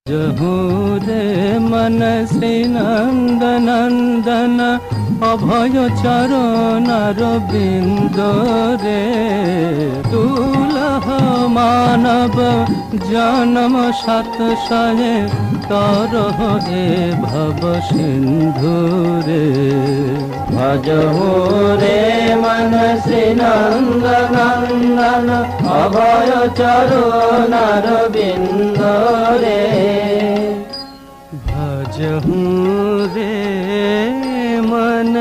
जहूँ रे मन श्री नंद नंदन अभय चरणार बिंद रे दुलह मानव जन्म सात सहे तरह ए भव सिंधु रे भजहु रे मन श्री नंद नंदन अभय चरणार बिंद रे भजहु रे मन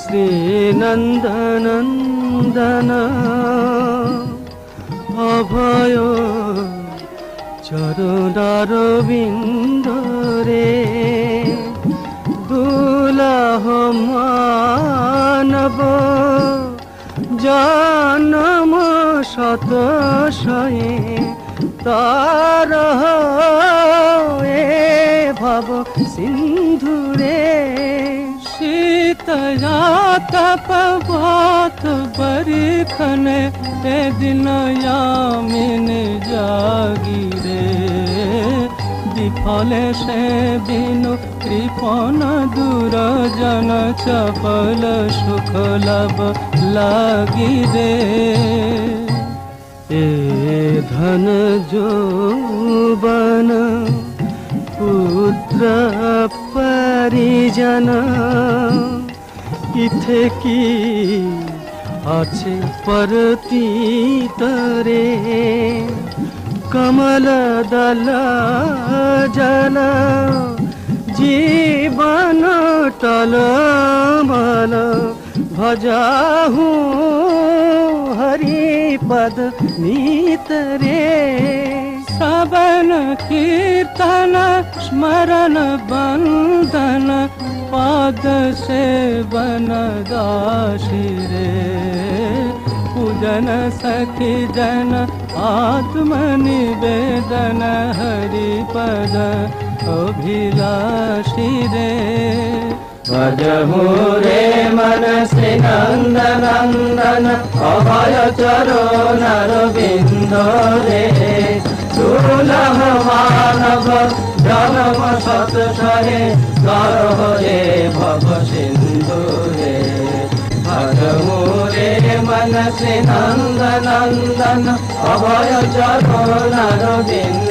श्री नंद नंदन अभय चरणार बिंद रे दुलह मानव जन्म शत सहे तरह ए भव सिंधु रे शीतया तपवत बरिखने ए दिन यामिन जागी रे विफले से बिनु कृपण दूर जन चपल सुख लब लागी रे ए धन जोबन पुत्र परिजन इथे की अच्छे परतीत रे कमल दल जल जीवन टलमल भजाहू हरि पद नीत रे श्रवण कीर्तन स्मरण बंदन पद सेवन दासी रे पूजन सखी जन आत्म निवेदन हरि पद अभिलाषी रे भजहु रे मन श्री नंद नंदन अभय चरणार बिंद रे दुलह मानव जन्म सत सहे तरह रे भव सिंधु रे भजहु रे मन श्री नंद नंदन अभय चरणार बिंद